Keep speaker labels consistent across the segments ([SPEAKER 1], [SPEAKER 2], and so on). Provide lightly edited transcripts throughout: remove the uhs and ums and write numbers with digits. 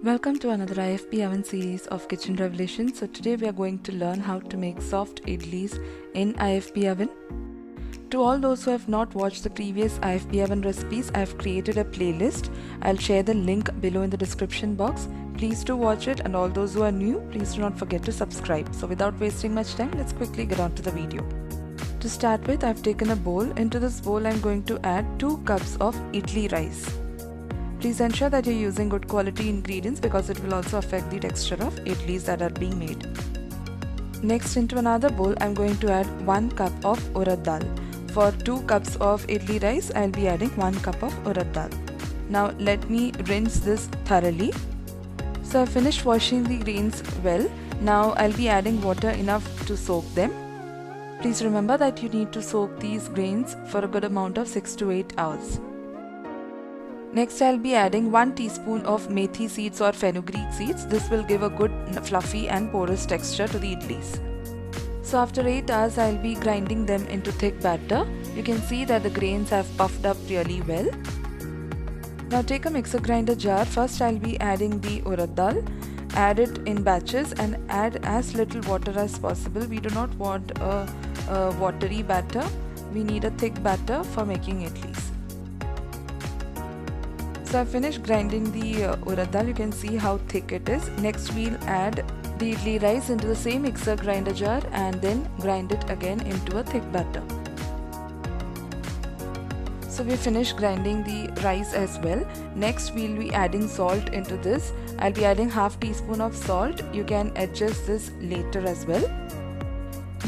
[SPEAKER 1] Welcome to another IFB oven series of kitchen revelations. So today we are going to learn how to make soft idlis in IFB oven. To all those who have not watched the previous IFB oven recipes, I have created a playlist. I'll share the link below in the description box. Please do watch it, and all those who are new, please do not forget to subscribe. So without wasting much time, let's quickly get on to the video. To start with, I've taken a bowl. Into this bowl, I'm going to add 2 cups of idli rice. Please ensure that you're using good quality ingredients because it will also affect the texture of idlis that are being made. Next, into another bowl, I'm going to add 1 cup of urad dal. For 2 cups of idli rice, I'll be adding 1 cup of urad dal. Now let me rinse this thoroughly. So I've finished washing the grains well. Now I'll be adding water enough to soak them. Please remember that you need to soak these grains for a good amount of 6 to 8 hours. Next, I'll be adding 1 teaspoon of methi seeds or fenugreek seeds. This will give a good fluffy and porous texture to the idlis. So after 8 hours, I'll be grinding them into thick batter. You can see that the grains have puffed up really well. Now take a mixer grinder jar. First, I'll be adding the urad dal. Add it in batches and add as little water as possible. We do not want a watery batter. We need a thick batter for making idlis. So I've finished grinding the urad dal. You can see how thick it is. Next, we'll add the idli rice into the same mixer grinder jar and then grind it again into a thick batter. So we finished grinding the rice as well. Next, we'll be adding salt into this. I'll be adding half teaspoon of salt. You can adjust this later as well.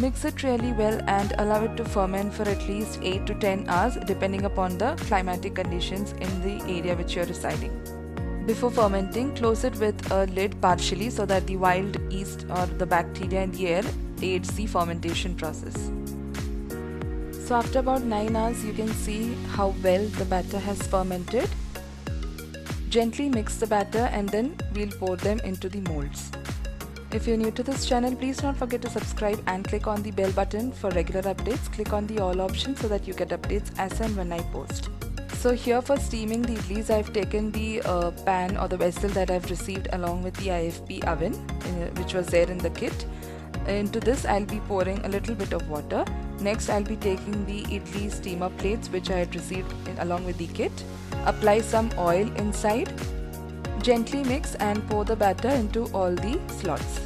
[SPEAKER 1] Mix it really well and allow it to ferment for at least 8 to 10 hours depending upon the climatic conditions in the area which you're residing. Before fermenting, close it with a lid partially so that the wild yeast or the bacteria in the air aids the fermentation process. So after about 9 hours, you can see how well the batter has fermented. Gently mix the batter and then we'll pour them into the molds. If you're new to this channel, please don't forget to subscribe and click on the bell button for regular updates. Click on the all option so that you get updates as and when I post. So here for steaming the idlis, I've taken the pan or the vessel that I've received along with the IFB oven which was there in the kit. Into this, I'll be pouring a little bit of water. Next, I'll be taking the idli steamer plates which I had received along with the kit. Apply some oil inside. Gently mix and pour the batter into all the slots.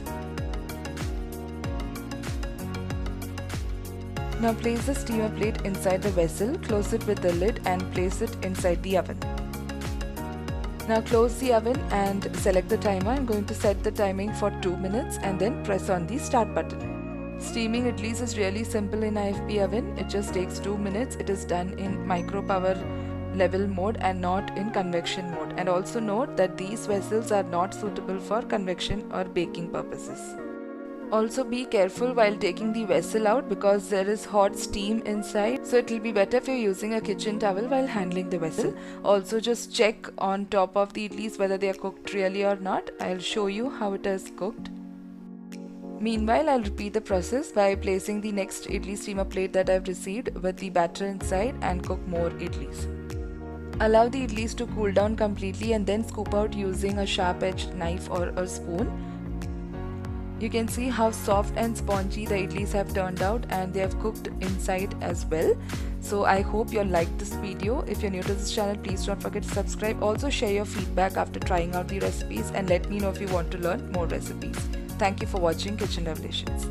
[SPEAKER 1] Now place the steamer plate inside the vessel, close it with the lid and place it inside the oven. Now close the oven and select the timer. I'm going to set the timing for 2 minutes and then press on the start button. Steaming idlis is really simple in IFB oven. It just takes 2 minutes. It is done in micro power level mode and not in convection mode. And also note that these vessels are not suitable for convection or baking purposes. Also be careful while taking the vessel out because there is hot steam inside, so it will be better if you're using a kitchen towel while handling the vessel. Also just check on top of the idlis whether they are cooked really or not. I'll show you how it is cooked. Meanwhile, I'll repeat the process by placing the next idli steamer plate that I've received with the batter inside and cook more idlis. Allow the idlis to cool down completely and then scoop out using a sharp-edged knife or a spoon. You can see how soft and spongy the idlis have turned out and they have cooked inside as well. So I hope you liked this video. If you're new to this channel, please don't forget to subscribe. Also share your feedback after trying out the recipes and let me know if you want to learn more recipes. Thank you for watching Kitchen Revelations.